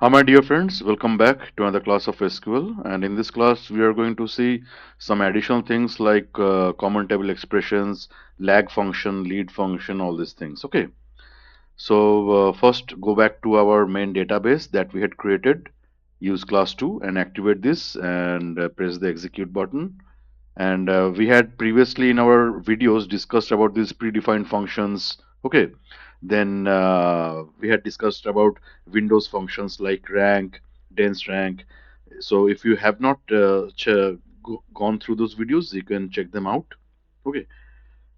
Hi, my dear friends. Welcome back to another class of SQL. And in this class, we are going to see some additional things like common table expressions, lag function, lead function, all these things. Okay. So first, go back to our main database that we had created. Use class 2 and activate this and press the execute button. And we had previously in our videos discussed about these predefined functions. Okay. Then we had discussed about Windows functions like rank, dense rank. So if you have not gone through those videos, you can check them out. Okay.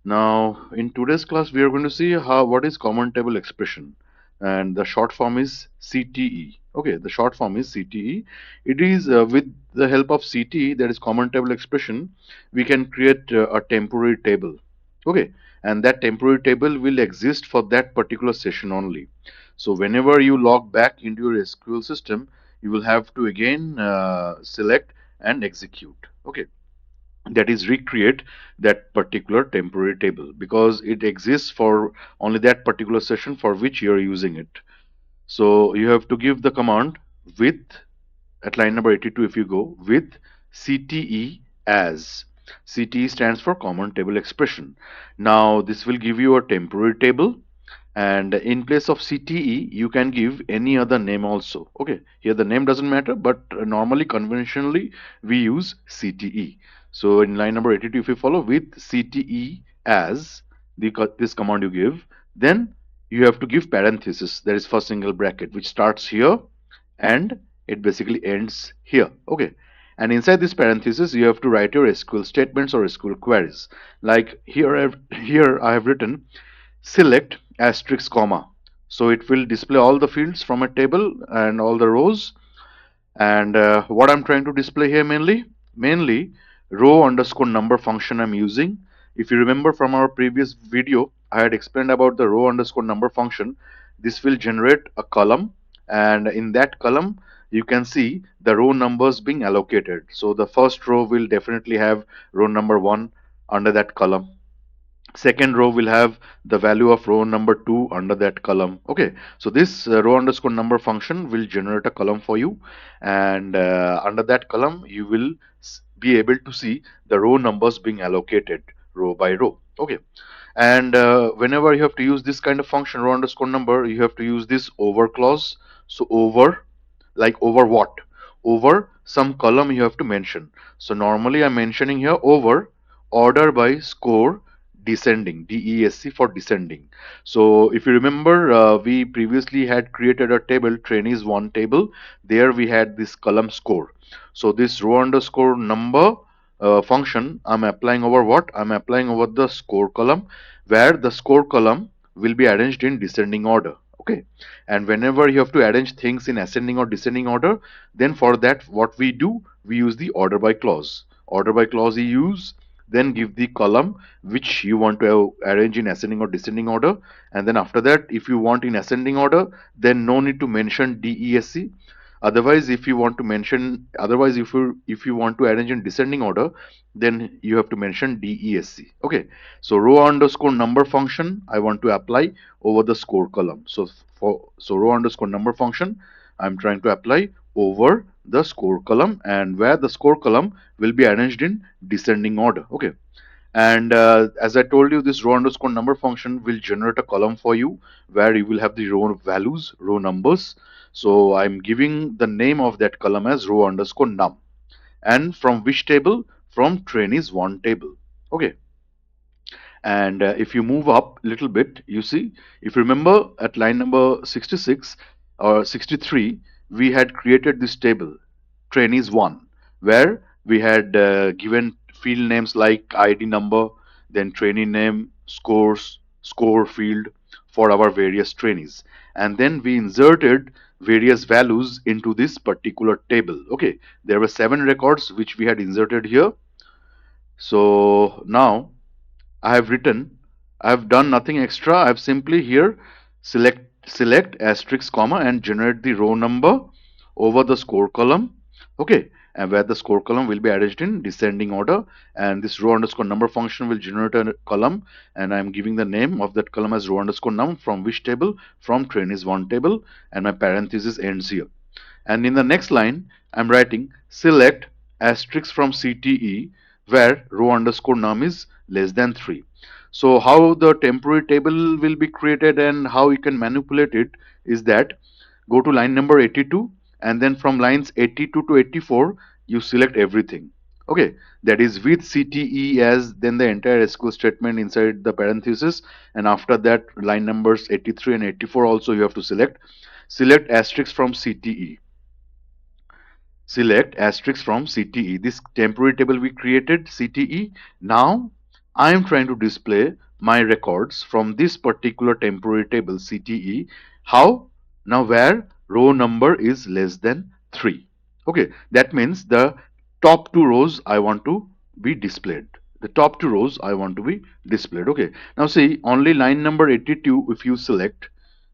Now, in today's class, we are going to see how what is common table expression, and the short form is CTE. Okay, the short form is CTE. It is with the help of CTE, that is common table expression, we can create a temporary table. Okay, and that temporary table will exist for that particular session only. So whenever you log back into your SQL system, you will have to again select and execute. Okay, that is recreate that particular temporary table because it exists for only that particular session for which you are using it. So you have to give the command with, at line number 82, if you go with CTE as. CTE stands for common table expression. Now this will give you a temporary table, and in place of CTE you can give any other name also. Okay, here the name doesn't matter, but normally conventionally we use CTE. So in line number 82, if you follow with CTE as this command you give, then you have to give parenthesis, that is first single bracket, which starts here and it basically ends here. Okay, and inside this parenthesis you have to write your SQL statements or SQL queries. Like here I have written select asterisk comma, so it will display all the fields from a table and all the rows. And what I'm trying to display here mainly row underscore number function I'm using. If you remember from our previous video, I had explained about the row underscore number function. This will generate a column, and in that column you can see the row numbers being allocated. So the first row will definitely have row number 1 under that column. Second row will have the value of row number 2 under that column. Okay, so this row underscore number function will generate a column for you, and under that column you will be able to see the row numbers being allocated row by row. Okay, and whenever you have to use this kind of function row underscore number, you have to use this over clause. So over, like over what? Over some column you have to mention. So normally I'm mentioning here over order by score descending, DESC for descending. So if you remember, we previously had created a table, trainees one table. There we had this column score. So this row underscore number function I'm applying over what? I'm applying over the score column, where the score column will be arranged in descending order. Okay, and whenever you have to arrange things in ascending or descending order, then for that what we do, we use the order by clause. Order by clause you use, then give the column which you want to arrange in ascending or descending order, and then after that if you want in ascending order, then no need to mention DESC. Otherwise if you want to mention, otherwise if you want to arrange in descending order, then you have to mention DESC. Okay, so row underscore number function I want to apply over the score column. So row underscore number function I'm trying to apply over the score column, and where the score column will be arranged in descending order. Okay, and as I told you, this row underscore number function will generate a column for you where you will have the row values, row numbers. So I'm giving the name of that column as row underscore num, and from which table? From trainees one table. Okay, and if you move up a little bit, you see, if you remember at line number 66 or 63, we had created this table, trainees 1, where we had given field names like ID number, then trainee name, scores, score field for our various trainees. And then we inserted various values into this particular table. Okay, there were 7 records which we had inserted here. So now I have written, I have done nothing extra. I have simply here select asterisk comma and generate the row number over the score column. Okay, and where the score column will be arranged in descending order, and this row underscore number function will generate a column, and I am giving the name of that column as row underscore num, from which table? From trainees one table, and my parenthesis ends here. And in the next line, I'm writing select asterisk from CTE where row underscore num is less than 3. So how the temporary table will be created and how you can manipulate it is that go to line number 82, and then from lines 82 to 84 you select everything. Okay, that is with CTE as then the entire SQL statement inside the parenthesis, and after that line numbers 83 and 84 also you have to select asterisk from CTE. Select asterisk from CTE. This temporary table we created, CTE. Now I am trying to display my records from this particular temporary table, CTE. How? Now where row number is less than 3. Okay, that means the top two rows I want to be displayed. The top two rows I want to be displayed. Okay, now see only line number 82 if you select,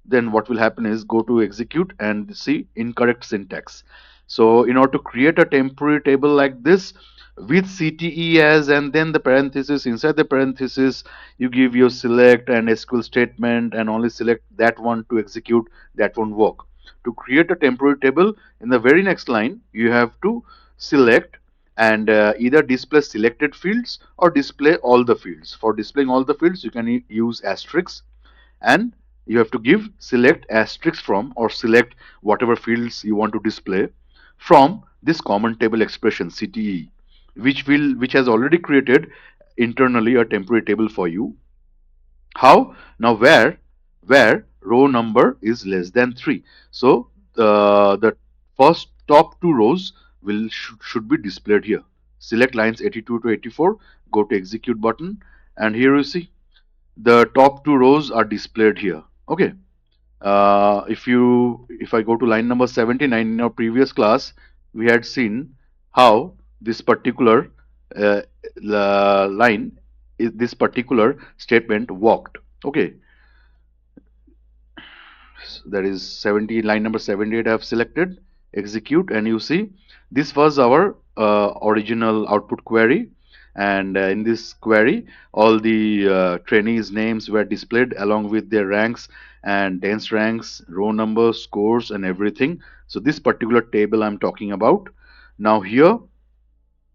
then what will happen is go to execute and see incorrect syntax. So in order to create a temporary table like this with CTE as and then the parenthesis, inside the parenthesis you give your select and SQL statement and only select that one to execute, that won't work. To create a temporary table, in the very next line you have to select and either display selected fields or display all the fields. For displaying all the fields you can use asterisks, and you have to give select asterisk from or select whatever fields you want to display from this common table expression CTE, which has already created internally a temporary table for you. How? Now where row number is less than 3. So the first top two rows should be displayed here. Select lines 82 to 84, go to execute button, and here you see the top two rows are displayed here. Okay, if I go to line number 79, in our previous class we had seen how this particular uh, line, this particular statement worked. Okay, that is 70, line number 78 I have selected, execute, and you see this was our original output query. And in this query all the trainees names were displayed along with their ranks and dense ranks, row numbers, scores, and everything. So this particular table I'm talking about. Now here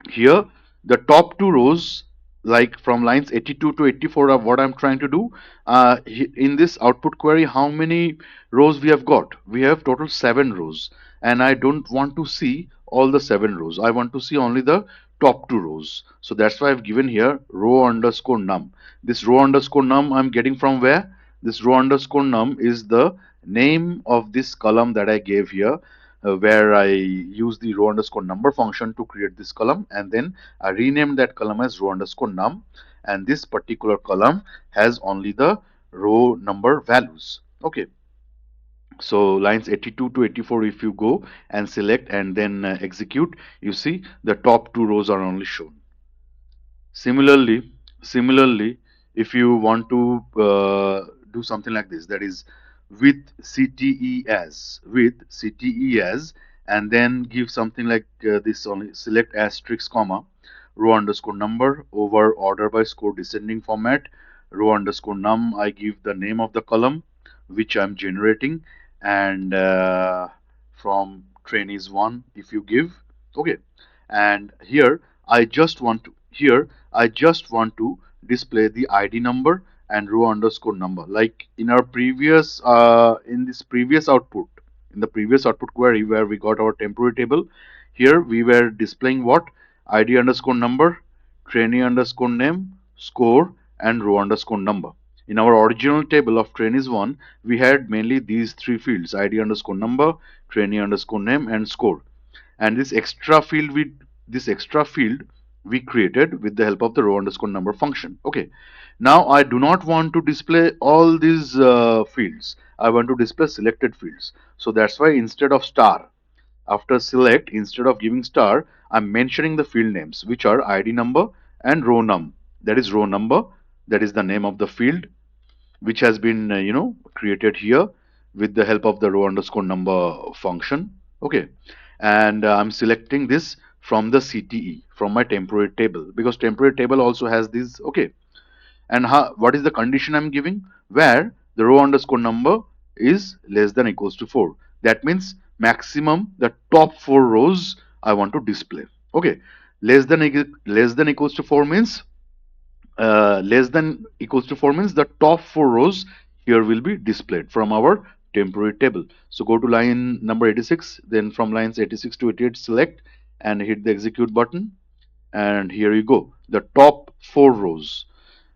the top two rows, like from lines 82 to 84, are what I'm trying to do. In this output query, how many rows we have got? We have total 7 rows, and I don't want to see all the 7 rows. I want to see only the top 2 rows. So that's why I've given here row underscore num. This row underscore num I'm getting from where? This row underscore num is the name of this column that I gave here, where I use the row underscore number function to create this column, and then I renamed that column as row underscore num, and this particular column has only the row number values. Okay, so lines 82 to 84, if you go and select and then execute, you see the top two rows are only shown. Similarly, if you want to do something like this, that is with CTE as, and then give something like this only, select asterisk comma row underscore number over order by score descending format, row underscore num, I give the name of the column which I'm generating, and from trainees 1 if you give. Okay, and I just want to display the ID number and row underscore number. Like in our previous in the previous output query where we got our temporary table, here we were displaying what? ID underscore number, trainee underscore name, score, and row underscore number. In our original table of trainees 1, we had mainly these three fields: ID underscore number, trainee underscore name, and score. And this extra field we created with the help of the row underscore number function. Okay, now I do not want to display all these fields. I want to display selected fields. So that's why instead of star, after select, instead of giving star, I'm mentioning the field names, which are ID number and row num. That is row number, that is the name of the field which has been created here with the help of the row underscore number function. Okay, and I'm selecting this from the CTE, from my temporary table, because temporary table also has these. Okay, and what is the condition I'm giving? Where the row underscore number is less than equals to 4. That means maximum the top four rows I want to display. Okay, less than equals to 4 means less than equals to 4 means the top four rows here will be displayed from our temporary table. So go to line number 86, then from lines 86 to 88 select and hit the execute button, and here you go, the top four rows.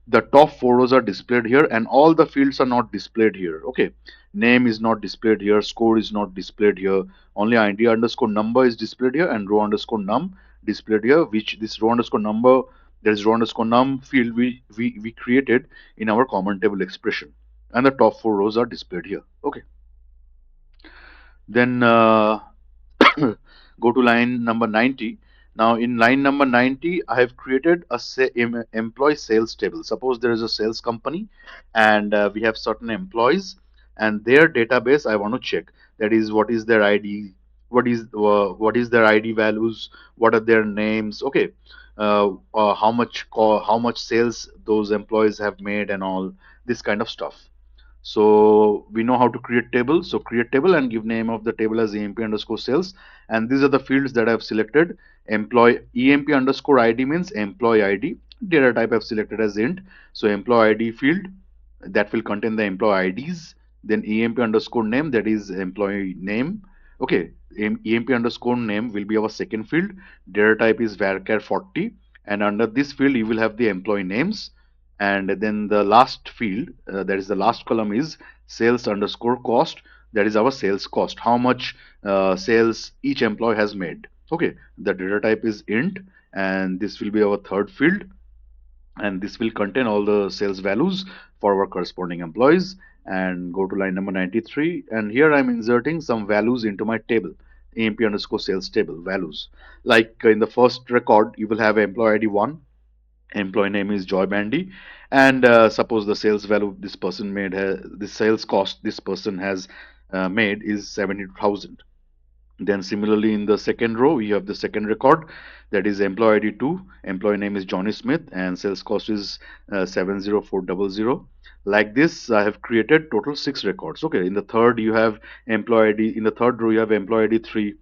The top four rows are displayed here and all the fields are not displayed here. Okay, name is not displayed here, score is not displayed here, only id underscore number is displayed here and row underscore num displayed here, which this row underscore number, there is row underscore num field we created in our common table expression, and the top four rows are displayed here. Okay, then go to line number 90. Now in line number 90, I have created a employee sales table. Suppose there is a sales company and we have certain employees and their database I want to check. That is, what is their ID, what is their ID values, what are their names, okay, how much sales those employees have made and all this kind of stuff. So we know how to create table. So create table and give name of the table as emp underscore sales. And these are the fields that I've selected. Employee emp underscore ID means employee ID. Data type I've selected as int. So employee ID field that will contain the employee IDs. Then emp underscore name, that is employee name. Okay, emp underscore name will be our second field. Data type is varchar 40. And under this field you will have the employee names, and then the last field, that is the last column, is sales underscore cost. That is our sales cost, how much sales each employee has made. Okay, the data type is int, and this will be our third field, and this will contain all the sales values for our corresponding employees. And go to line number 93, and here I'm inserting some values into my table, amp underscore sales table values. Like in the first record you will have employee ID 1, employee name is Joy Bandy, and suppose the sales value this person made, the sales cost this person has made is 70,000. Then similarly in the second row we have the second record, that is employee ID 2, employee name is Johnny Smith, and sales cost is 70400. Like this I have created total 6 records. Okay, in the third you have employee ID, in the third row you have employee ID 3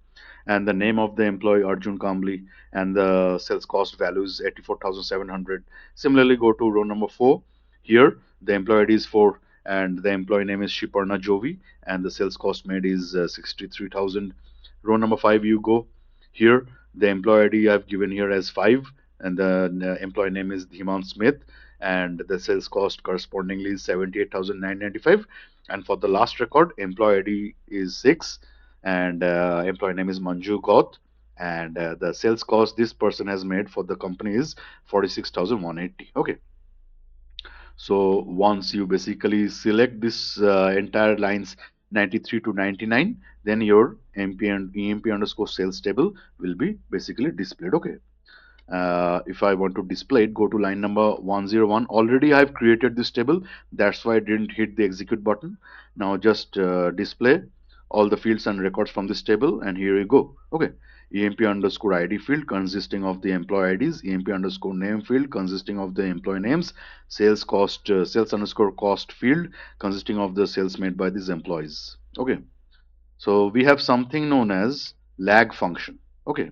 and the name of the employee Arjun Kambli, and the sales cost value is 84,700. Similarly, go to row number 4. Here the employee ID is 4 and the employee name is Shiparna Jovi, and the sales cost made is 63,000. Row number 5 you go. Here the employee ID I've given here as 5 and the employee name is Dhiman Smith, and the sales cost correspondingly is 78,995. And for the last record, employee ID is 6 and employee name is Manju Gaut, and the sales cost this person has made for the company is 46,180. Okay, so once you basically select this entire lines 93 to 99, then your MP and EMP underscore sales table will be basically displayed. Okay, if I want to display it, go to line number 101. Already I've created this table, that's why I didn't hit the execute button. Now just display all the fields and records from this table, and here you go. Okay, emp underscore id field consisting of the employee IDs, emp underscore name field consisting of the employee names, sales cost, sales underscore cost field consisting of the sales made by these employees. Okay, so we have something known as lag function. Okay,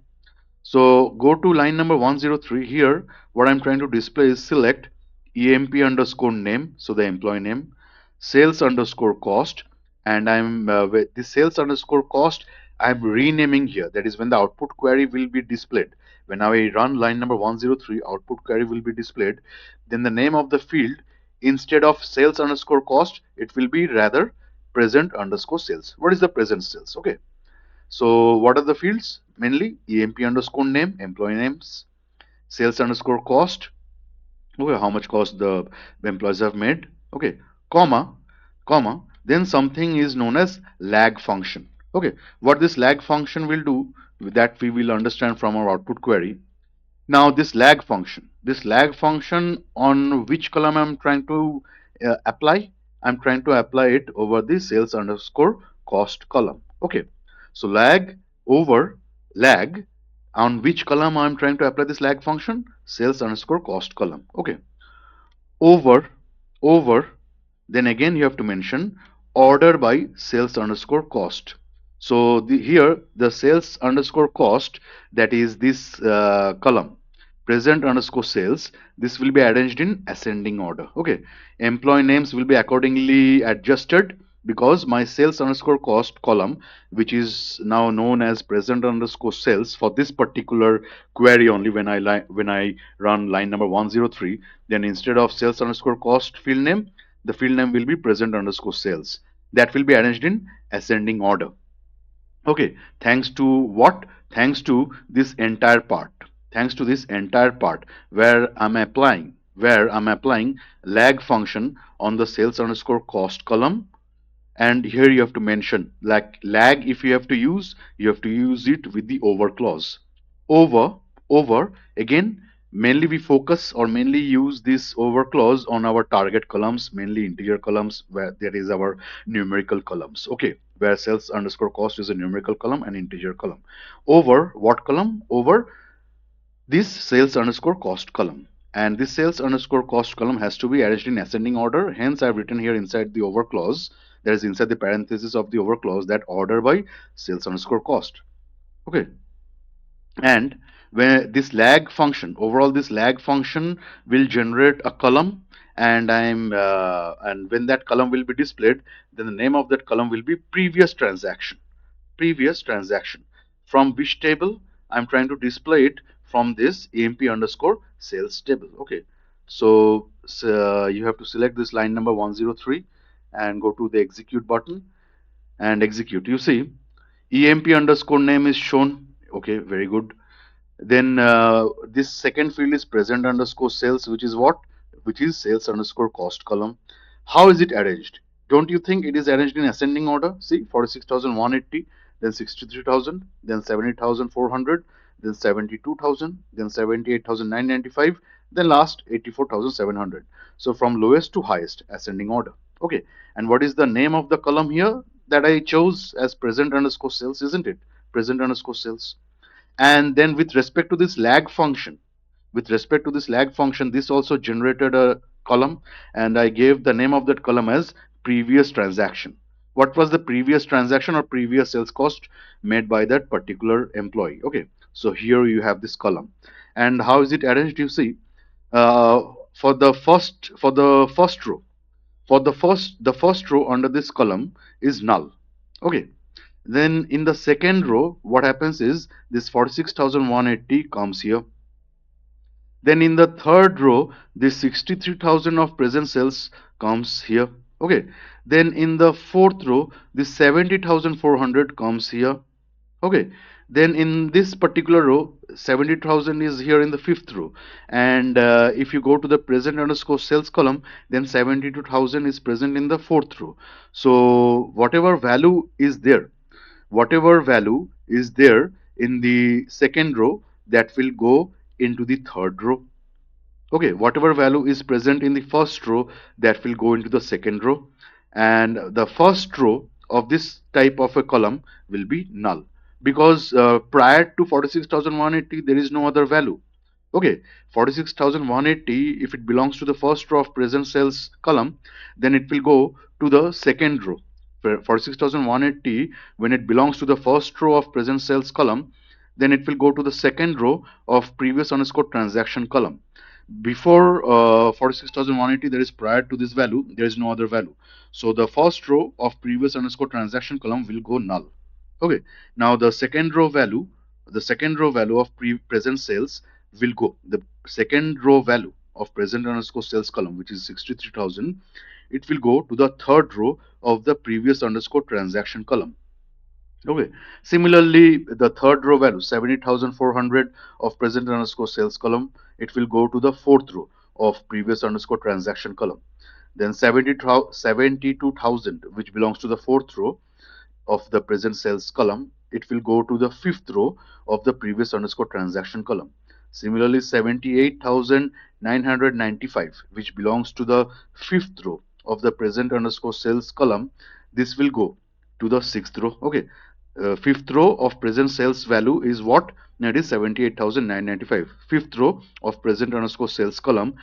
so go to line number 103. Here what I'm trying to display is select emp underscore name, so the employee name, sales underscore cost, and I'm with the sales underscore cost I'm renaming here. That is when the output query will be displayed. When I run line number 103, output query will be displayed. Then the name of the field, instead of sales underscore cost, it will be rather present underscore sales. What is the present sales? Okay, so what are the fields? Mainly emp underscore name, employee names, sales underscore cost, okay, how much cost the employees have made, okay, comma, comma, then something is known as lag function. Okay, what this lag function will do, that we will understand from our output query. Now this lag function on which column I'm trying to apply? I'm trying to apply it over the sales underscore cost column. Okay, so lag on which column I'm trying to apply this lag function? Sales underscore cost column. Okay, over over then again you have to mention order by sales underscore cost. So here the sales underscore cost, that is this column, present underscore sales, this will be arranged in ascending order. Okay, employee names will be accordingly adjusted because my sales underscore cost column, which is now known as present underscore sales for this particular query only, when I run line number 103, then instead of sales underscore cost field name, the field name will be present underscore sales. That will be arranged in ascending order. Okay, thanks to what? Thanks to this entire part. Thanks to this entire part where I'm applying lag function on the sales underscore cost column. And here you have to mention, like, lag, if you have to use, you have to use it with the over clause. Over, over, again, mainly we focus or mainly use this over clause on our target columns, mainly integer columns, where there is our numerical columns. Okay, where sales underscore cost is a numerical column and integer column. Over what column? Over this sales underscore cost column. And this sales underscore cost column has to be arranged in ascending order. Hence, I've written here inside the over clause, that is inside the parenthesis of the over clause, that order by sales underscore cost. Okay. And when this lag function, overall this lag function will generate a column, and when that column will be displayed, then the name of that column will be previous transaction. Previous transaction. From which table? I'm trying to display it from this EMP underscore sales table. Okay. So you have to select this line number 103 and go to the execute button and execute. You see, EMP underscore name is shown. Okay, very good. Then this second field is present underscore sales, which is what? Which is sales underscore cost column. How is it arranged? Don't you think it is arranged in ascending order? See, 46,180, then 63,000, then 70,400, then 72,000, then 78,995, then last 84,700. So from lowest to highest, ascending order. Okay. And what is the name of the column here that I chose as present underscore sales, isn't it? Present underscore sales. And then with respect to this lag function, this also generated a column, and I gave the name of that column as previous transaction. What was the previous transaction or previous sales cost made by that particular employee? Okay, so here you have this column. And how is it arranged? You see, uh, for the first row under this column is null. Okay, then in the second row, what happens is this 46,180 comes here. Then in the third row, this 63,000 of present sales comes here. Okay. Then in the fourth row, this 70,400 comes here. Okay. Then in this particular row, 70,000 is here in the fifth row. And if you go to the present underscore sales column, then 72,000 is present in the fourth row. So whatever value is there in the second row, that will go into the third row. Okay, whatever value is present in the first row, that will go into the second row, and the first row of this type of a column will be null, because prior to 46,180 there is no other value. Okay, 46,180, if it belongs to the first row of present sales column, then it will go to the second row. 46,180, when it belongs to the first row of present sales column, then it will go to the second row of previous underscore transaction column. Before 46,180, there is prior to this value, there is no other value. So the first row of previous underscore transaction column will go null. Okay, now the second row value of present sales will go, the second row value of present underscore sales column, which is 63,000, it will go to the third row of the previous underscore transaction column. Okay. Similarly, the third row value, 70,400 of present underscore sales column, it will go to the fourth row of previous underscore transaction column. Then 72,000, which belongs to the fourth row of the present sales column, it will go to the fifth row of the previous underscore transaction column. Similarly, 78,995, which belongs to the fifth row of the present underscore sales column, this will go to the sixth row. Okay, fifth row of present sales value is what? That is 78,995. Fifth row of present underscore sales column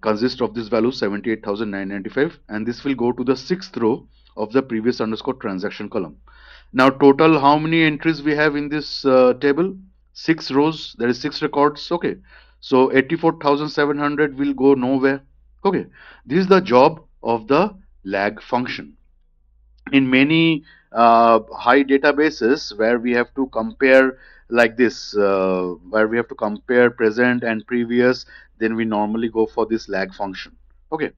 consists of this value 78,995, and this will go to the sixth row of the previous underscore transaction column. Now total how many entries we have in this table? Six rows. There is six records. Okay. So 84,700 will go nowhere. Okay. This is the job of the lag function. In many high databases where we have to compare like this, where we have to compare present and previous, then we normally go for this lag function. Okay.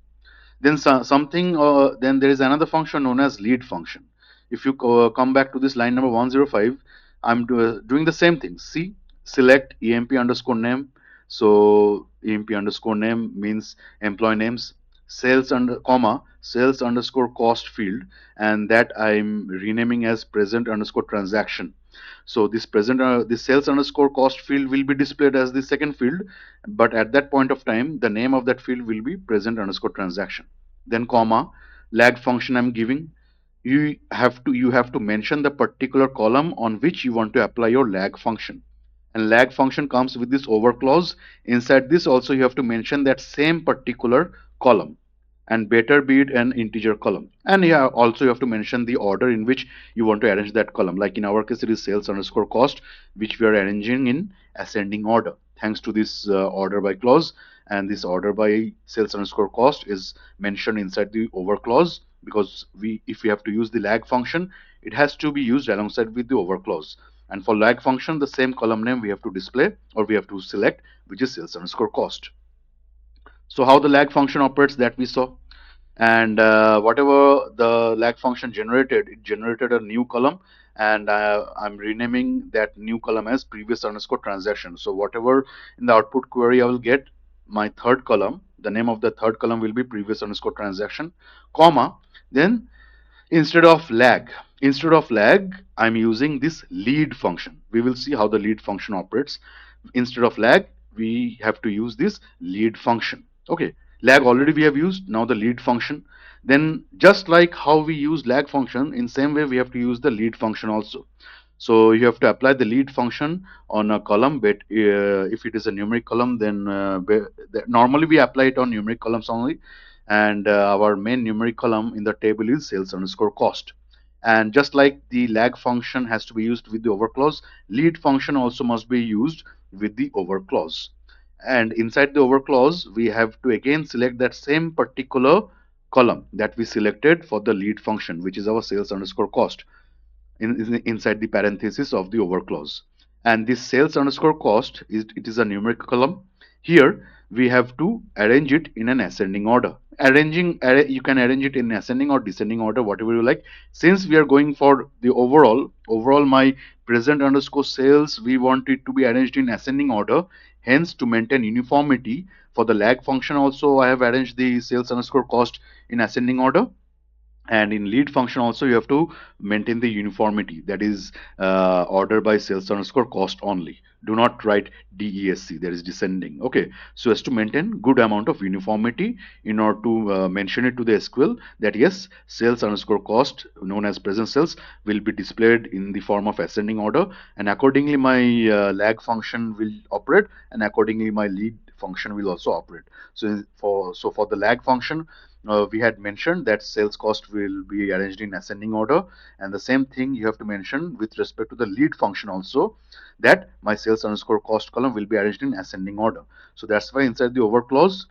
Then something, then there is another function known as lead function. If you come back to this line number 105, I'm doing the same thing. See, select emp underscore name. So emp underscore name means employee names, sales under comma sales underscore cost field, and that I'm renaming as present underscore transaction. So this sales underscore cost field will be displayed as the second field, but at that point of time, the name of that field will be present underscore transaction. Then comma, lag function I'm giving. You have to mention the particular column on which you want to apply your lag function. And lag function comes with this over clause. Inside this also you have to mention that same particular column, and better be it an integer column. And yeah, also you have to mention the order in which you want to arrange that column. Like in our case, it is sales underscore cost, which we are arranging in ascending order thanks to this order by clause. And this order by sales underscore cost is mentioned inside the over clause, because if we have to use the lag function, it has to be used alongside with the over clause. And for lag function, the same column name we have to display, or we have to select, which is sales underscore cost. So how the lag function operates, that we saw. And whatever the lag function generated, it generated a new column, and I'm renaming that new column as previous underscore transaction. So whatever in the output query I will get, my third column, the name of the third column will be previous underscore transaction, comma, then instead of lag, I'm using this lead function. We will see how the lead function operates. Instead of lag, we have to use this lead function. Okay, lag already we have used, now the lead function. Then just like how we use lag function, in same way we have to use the lead function also. So you have to apply the lead function on a column, but if it is a numeric column, then normally we apply it on numeric columns only. And our main numeric column in the table is sales underscore cost. And just like the lag function has to be used with the over clause, lead function also must be used with the over clause. And inside the over clause, we have to again select that same particular column that we selected for the lead function, which is our sales underscore cost, inside the parenthesis of the over clause. And this sales underscore cost is, it is a numeric column. Here we have to arrange it in an ascending order. You can arrange it in ascending or descending order, whatever you like. Since we are going for the overall my present underscore sales, we want it to be arranged in ascending order. Hence, to maintain uniformity for the lag function also, I have arranged the sales underscore cost in ascending order. And in lead function also, you have to maintain the uniformity, that is order by sales underscore cost only. Do not write DESC, that is descending. Okay, so as to maintain good amount of uniformity, in order to mention it to the SQL that yes, sales underscore cost, known as present sales, will be displayed in the form of ascending order, and accordingly my lag function will operate, and accordingly my lead function will also operate. So for the lag function, we had mentioned that sales cost will be arranged in ascending order, and the same thing you have to mention with respect to the lead function also, that my sales underscore cost column will be arranged in ascending order. So that's why inside the over clause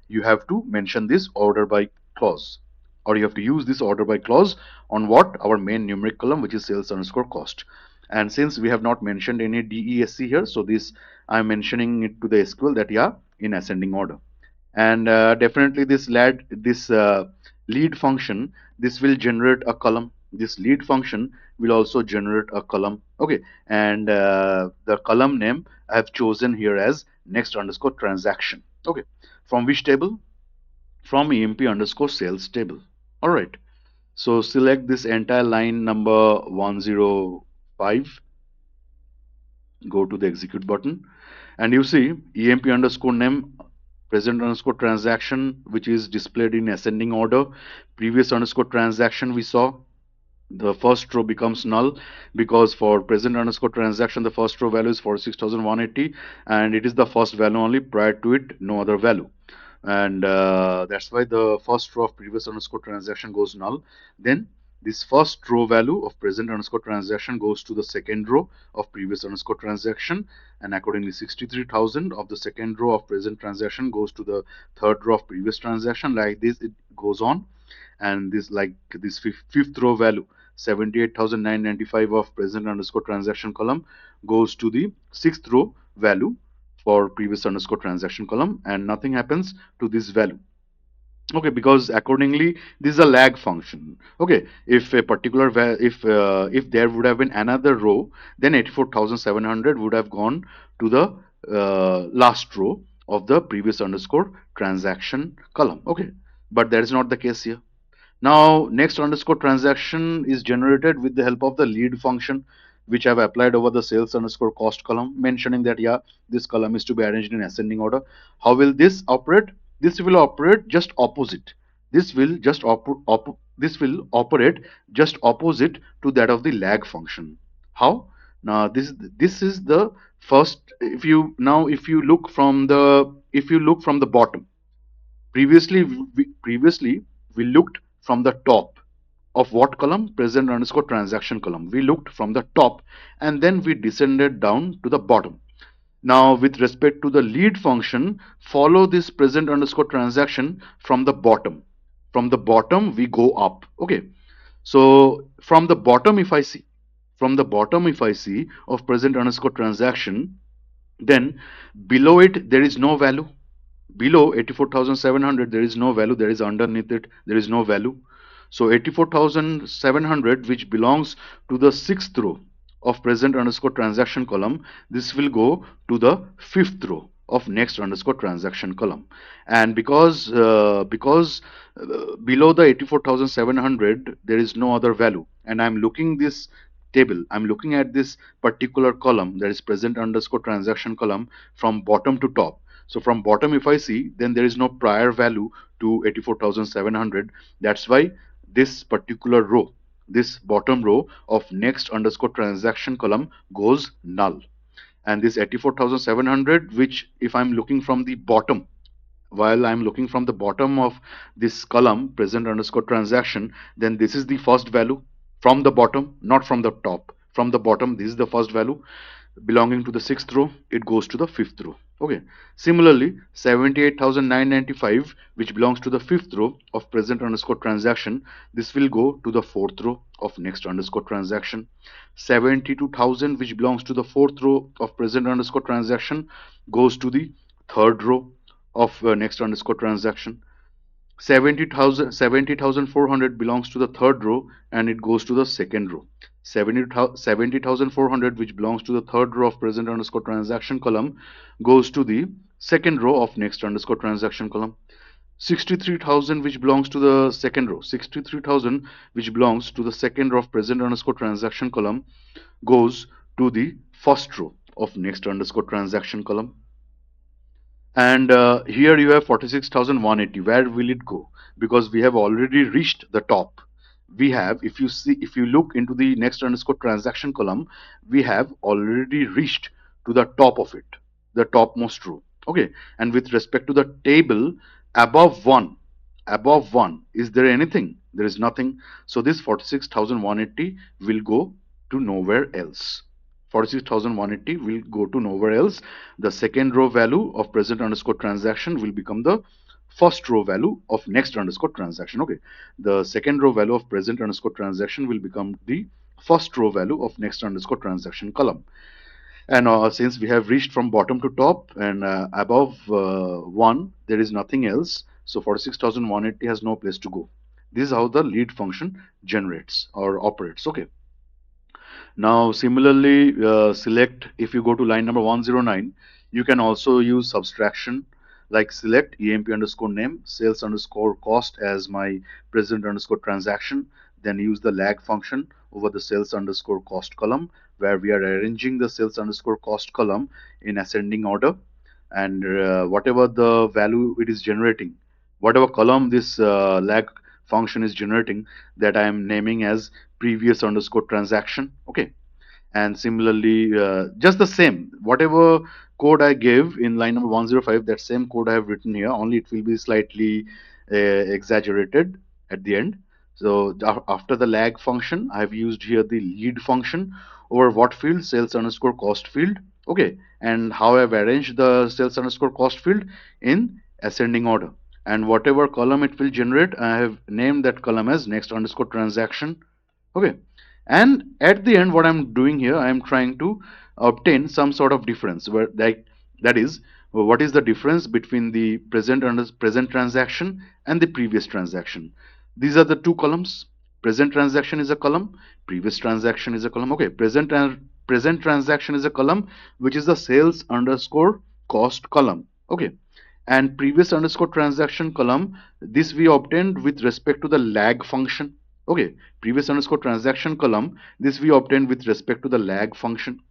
you have to mention this order by clause, or you have to use this order by clause on what, our main numeric column, which is sales underscore cost. And since we have not mentioned any DESC here, so this I'm mentioning it to the SQL that yeah, in ascending order. And definitely this lead function, this will generate a column. This lead function will also generate a column. Okay, and the column name I have chosen here as next underscore transaction. Okay, from which table? From emp underscore sales table. All right, so select this entire line number 105, go to the execute button, and you see emp underscore name present underscore transaction, which is displayed in ascending order. Previous underscore transaction, we saw the first row becomes null, because for present underscore transaction the first row value is 46,180, and it is the first value only, prior to it no other value. And that's why the first row of previous underscore transaction goes null. Then this first row value of present underscore transaction goes to the second row of previous underscore transaction, and accordingly 63,000 of the second row of present transaction goes to the third row of previous transaction. Like this it goes on, and this like this fifth row value 78,995 of present underscore transaction column goes to the sixth row value for previous underscore transaction column, and nothing happens to this value. Okay, because accordingly this is a lag function. Okay, if a particular if there would have been another row, then 84,700 would have gone to the last row of the previous underscore transaction column. Okay, but that is not the case here. Now, next underscore transaction is generated with the help of the lead function, which I've applied over the sales underscore cost column, mentioning that, yeah, this column is to be arranged in ascending order. How will this operate? This will operate just opposite. This will operate just opposite to that of the lag function. How? Now, this is the first. If you look from the bottom, previously we looked from the top of what column? Present underscore transaction column. We looked from the top and then we descended down to the bottom. Now, with respect to the lead function, follow this present underscore transaction from the bottom. From the bottom, we go up. Okay. So from the bottom, if I see of present underscore transaction, then below it there is no value. Below 84,700 there is no value. There is underneath it there is no value. So 84,700, which belongs to the sixth row of present underscore transaction column, this will go to the fifth row of next underscore transaction column. And because below the 84,700 there is no other value, and I'm looking at this particular column, that is present underscore transaction column, from bottom to top. So from bottom if I see, then there is no prior value to 84,700. That's why this particular row, this bottom row of next underscore transaction column, goes null. And this 84,700, which if I'm looking from the bottom, while I'm looking from the bottom of this column, present underscore transaction, then this is the first value from the bottom, not from the top. From the bottom, this is the first value belonging to the sixth row. It goes to the fifth row. Okay. Similarly, 78,995, which belongs to the fifth row of present underscore transaction, this will go to the fourth row of next underscore transaction. 72,000, which belongs to the fourth row of present underscore transaction, goes to the third row of next underscore transaction. 70,400 belongs to the third row and it goes to the second row. 70,400, which belongs to the third row of present underscore transaction column, goes to the second row of next underscore transaction column. 63,000, which belongs to the second row. 63,000, which belongs to the second row of present underscore transaction column, goes to the first row of next underscore transaction column. And here you have 46,180. Where will it go? Because we have already reached the top. We have, if you look into the next underscore transaction column, we have already reached to the top of it, the topmost row. Okay. And with respect to the table, above one, is there anything? There is nothing. So this 46,180 will go to nowhere else. 46,180 will go to nowhere else. The second row value of present underscore transaction will become the first row value of next underscore transaction. Okay, the second row value of present underscore transaction will become the first row value of next underscore transaction column. And since we have reached from bottom to top and above 1 there is nothing else, so 46,180 has no place to go. This is how the lead function generates or operates. Okay. Now, similarly, select, if you go to line number 109, you can also use subtraction, like select EMP underscore name, sales underscore cost as my present underscore transaction, then use the lag function over the sales underscore cost column, where we are arranging the sales underscore cost column in ascending order, and whatever the value it is generating, whatever column this lag function is generating, that I am naming as previous underscore transaction. Okay. And similarly, just the same, whatever code I gave in line number 105, that same code I have written here, only it will be slightly exaggerated at the end. So after the lag function, I have used here the lead function over what field? Sales underscore cost field. Okay. And how I've arranged the sales underscore cost field in ascending order. And whatever column it will generate, I have named that column as next underscore transaction. Okay. And at the end, what I'm doing here, I'm trying to obtain some sort of difference where that is, what is the difference between the present transaction and the previous transaction. These are the two columns. Present transaction is a column, previous transaction is a column. Okay, present transaction is a column which is the sales underscore cost column. Okay, and previous underscore transaction column, this we obtained with respect to the lag function. Okay, previous underscore transaction column, this we obtained with respect to the lag function.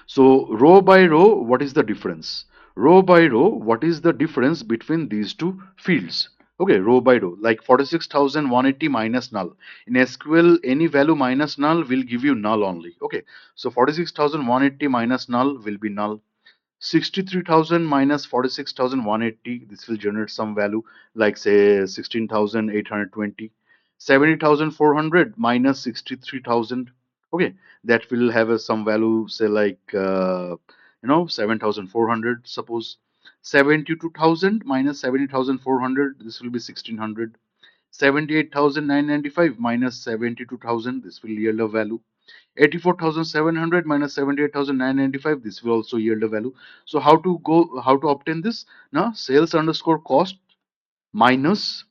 So row by row, what is the difference? Row by row, what is the difference between these two fields? Okay, row by row, like 46,180 minus null. In SQL, any value minus null will give you null only. Okay, so 46,180 minus null will be null. 63,000 minus 46,180, this will generate some value like say 16,820. 70,400 minus 63,000, okay, that will have some value say like 7,400 suppose. 72,000 minus 70,400, this will be 1,600. 78,995 minus 72,000, this will yield a value. 84,700 minus 78,995, this will also yield a value. So how to obtain this? Now sales underscore cost minus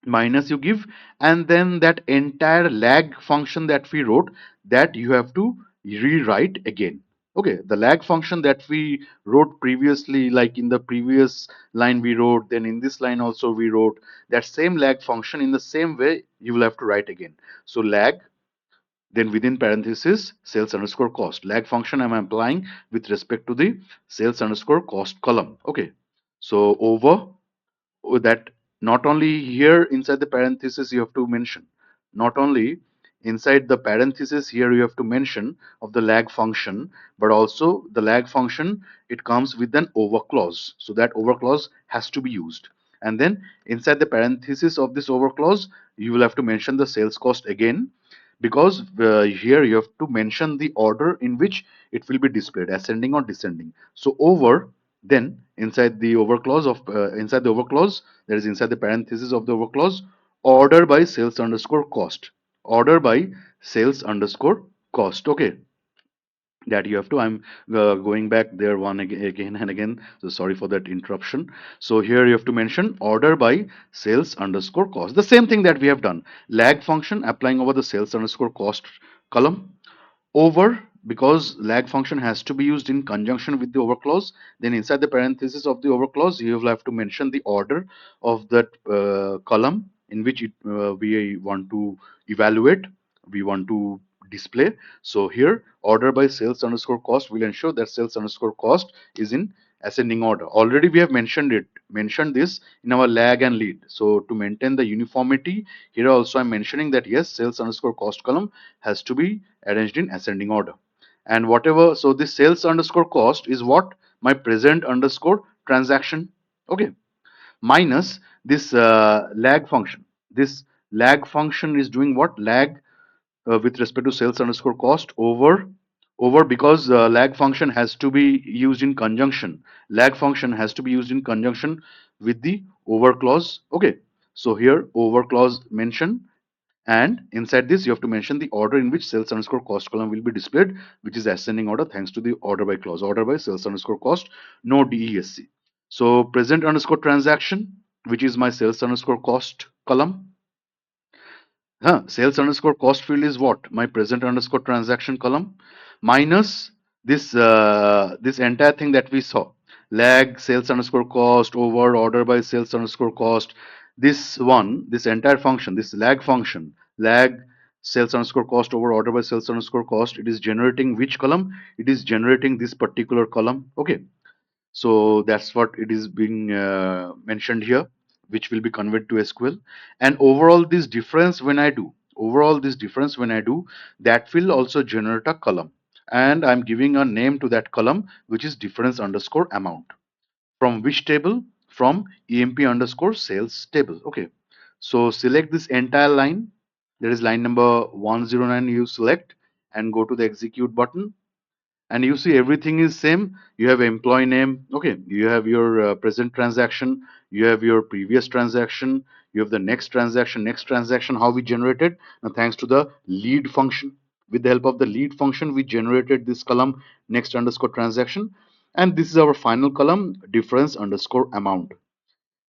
you give, and then that entire lag function that we wrote, that you have to rewrite again. Okay, the lag function that we wrote previously, like in the previous line we wrote, then in this line also we wrote that same lag function in the same way you will have to write again. So lag, then within parenthesis sales underscore cost. Lag function I'm applying with respect to the sales underscore cost column. Okay, so over that, not only here inside the parenthesis you have to mention, not only inside the parenthesis here you have to mention of the lag function, but also the lag function, it comes with an over clause, so that over clause has to be used. And then inside the parenthesis of this over clause you will have to mention the sales cost again, because here you have to mention the order in which it will be displayed, ascending or descending. So over, then inside the over clause, there is inside the parenthesis of the over clause, order by sales underscore cost, order by sales underscore cost. Okay, that you have to, I'm going back there again and again, so sorry for that interruption. So here you have to mention order by sales underscore cost, the same thing that we have done. Lag function applying over the sales underscore cost column. Over, because lag function has to be used in conjunction with the over clause, then inside the parenthesis of the over clause you will have to mention the order of that column in which we want to evaluate, we want to display. So here order by sales underscore cost will ensure that sales underscore cost is in ascending order. Already we have mentioned this in our lag and lead. So to maintain the uniformity, here also I'm mentioning that yes, sales underscore cost column has to be arranged in ascending order. And whatever, so this sales underscore cost is what? My present underscore transaction. Okay, minus this lag function. This lag function is doing what? Lag with respect to sales underscore cost over, because lag function has to be used in conjunction. Lag function has to be used in conjunction with the over clause. Okay, so here over clause mention, and inside this you have to mention the order in which sales underscore cost column will be displayed, which is ascending order thanks to the order by clause, order by sales underscore cost, no DESC. So present underscore transaction, which is my sales underscore cost column. Sales underscore cost field is what? My present underscore transaction column, minus this entire thing that we saw. Lag sales underscore cost over order by sales underscore cost. This entire function, this lag function, lag sales underscore cost over order by sales underscore cost, it is generating which column? It is generating this particular column. Okay, so that's what it is being mentioned here, which will be converted to SQL. And overall this difference when I do, that will also generate a column. And I'm giving a name to that column, which is difference underscore amount. From which table? From EMP underscore sales table. Okay. So select this entire line. There is line number 109. You select and go to the execute button, and you see everything is same. You have employee name, okay, you have your present transaction, you have your previous transaction, you have the next transaction how we generated. Now thanks to the lead function, with the help of the lead function, we generated this column next underscore transaction, and this is our final column, difference underscore amount.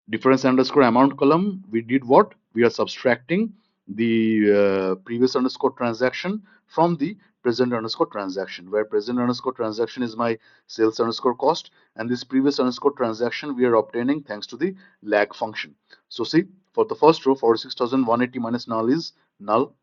Difference underscore amount column, we did what? We are subtracting the previous underscore transaction from the present underscore transaction, where present underscore transaction is my sales underscore cost, and this previous underscore transaction we are obtaining thanks to the lag function. So see, for the first row, 46,180 minus null is null.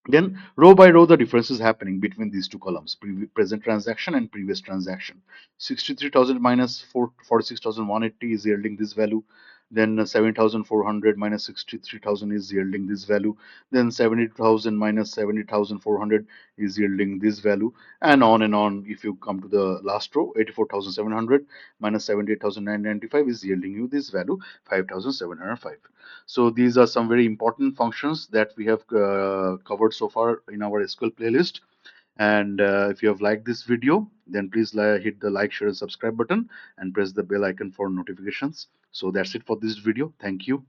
Then row by row, the difference is happening between these two columns, present transaction and previous transaction. 63,000 minus 46,180 is yielding this value. Then 7,400 minus 63,000 is yielding this value. Then 70,000 minus 70,400 is yielding this value. And on and on. If you come to the last row, 84,700 minus 78,995 is yielding you this value, 5,705. So these are some very important functions that we have covered so far in our SQL playlist. And if you have liked this video, then please hit the like, share, and subscribe button, and press the bell icon for notifications. So that's it for this video. Thank you.